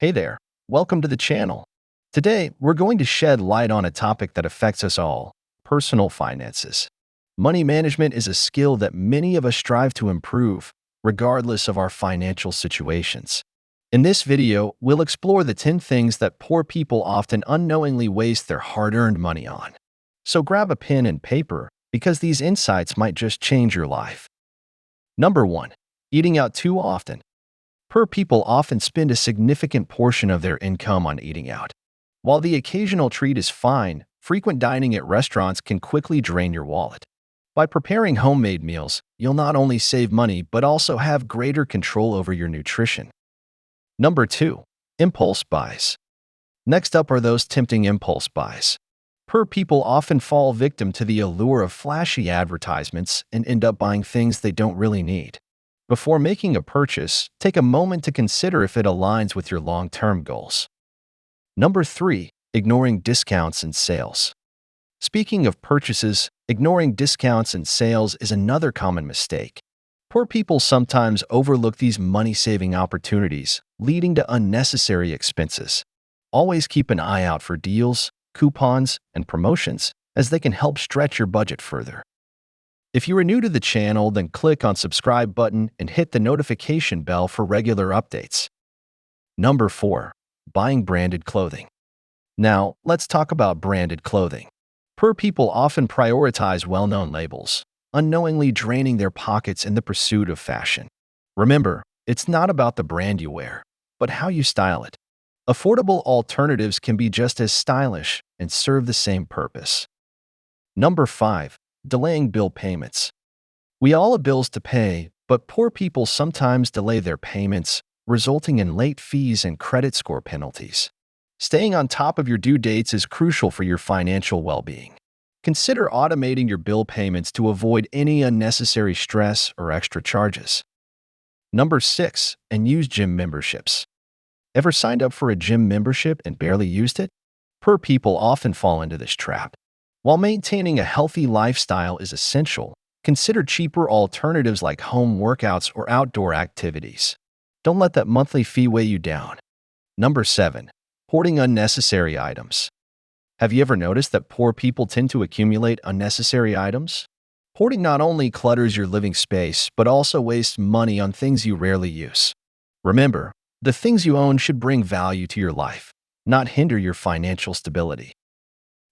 Hey there, welcome to the channel. Today, we're going to shed light on a topic that affects us all: personal finances. Money management is a skill that many of us strive to improve, regardless of our financial situations. In this video, we'll explore the 10 things that poor people often unknowingly waste their hard-earned money on. So grab a pen and paper, because these insights might just change your life. Number 1. Eating out too often. Poor people often spend a significant portion of their income on eating out. While the occasional treat is fine, frequent dining at restaurants can quickly drain your wallet. By preparing homemade meals, you'll not only save money but also have greater control over your nutrition. Number 2. Impulse buys. Next up are those tempting impulse buys. Poor people often fall victim to the allure of flashy advertisements and end up buying things they don't really need. Before making a purchase, take a moment to consider if it aligns with your long-term goals. Number 3. Ignoring discounts and sales. Speaking of purchases, ignoring discounts and sales is another common mistake. Poor people sometimes overlook these money-saving opportunities, leading to unnecessary expenses. Always keep an eye out for deals, coupons, and promotions, as they can help stretch your budget further. If you are new to the channel, then click on subscribe button and hit the notification bell for regular updates. Number 4. Buying branded clothing. Now, let's talk about branded clothing. Poor people often prioritize well-known labels, unknowingly draining their pockets in the pursuit of fashion. Remember, it's not about the brand you wear, but how you style it. Affordable alternatives can be just as stylish and serve the same purpose. Number 5. Delaying bill payments. We all have bills to pay, but poor people sometimes delay their payments, resulting in late fees and credit score penalties. Staying on top of your due dates is crucial for your financial well-being. Consider automating your bill payments to avoid any unnecessary stress or extra charges. Number 6. Unused gym memberships. Ever signed up for a gym membership and barely used it? Poor people often fall into this trap. While maintaining a healthy lifestyle is essential, consider cheaper alternatives like home workouts or outdoor activities. Don't let that monthly fee weigh you down. Number 7. Hoarding unnecessary items. Have you ever noticed that poor people tend to accumulate unnecessary items? Hoarding not only clutters your living space, but also wastes money on things you rarely use. Remember, the things you own should bring value to your life, not hinder your financial stability.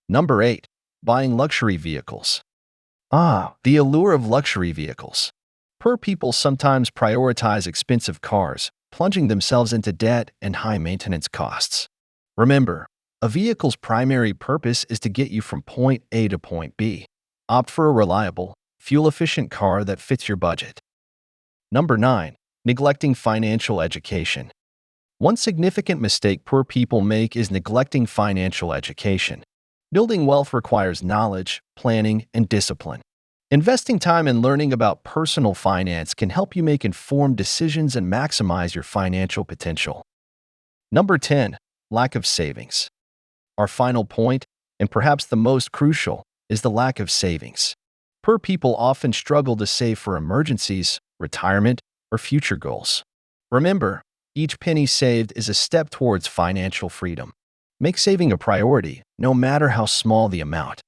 Number 8. Buying luxury vehicles. The allure of luxury vehicles. Poor people sometimes prioritize expensive cars, plunging themselves into debt and high maintenance costs. Remember, a vehicle's primary purpose is to get you from point A to point B. Opt for a reliable, fuel-efficient car that fits your budget. Number 9. Neglecting financial education. One significant mistake poor people make is neglecting financial education. Building wealth requires knowledge, planning, and discipline. Investing time in learning about personal finance can help you make informed decisions and maximize your financial potential. Number 10. Lack of savings. Our final point, and perhaps the most crucial, is the lack of savings. Poor people often struggle to save for emergencies, retirement, or future goals. Remember, each penny saved is a step towards financial freedom. Make saving a priority, no matter how small the amount.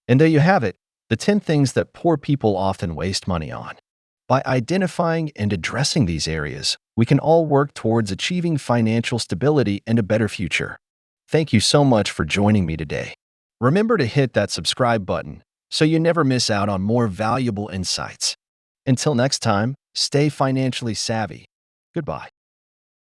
And there you have it, the 10 things that poor people often waste money on. By identifying and addressing these areas, we can all work towards achieving financial stability and a better future. Thank you so much for joining me today. Remember to hit that subscribe button so you never miss out on more valuable insights. Until next time, stay financially savvy. Goodbye.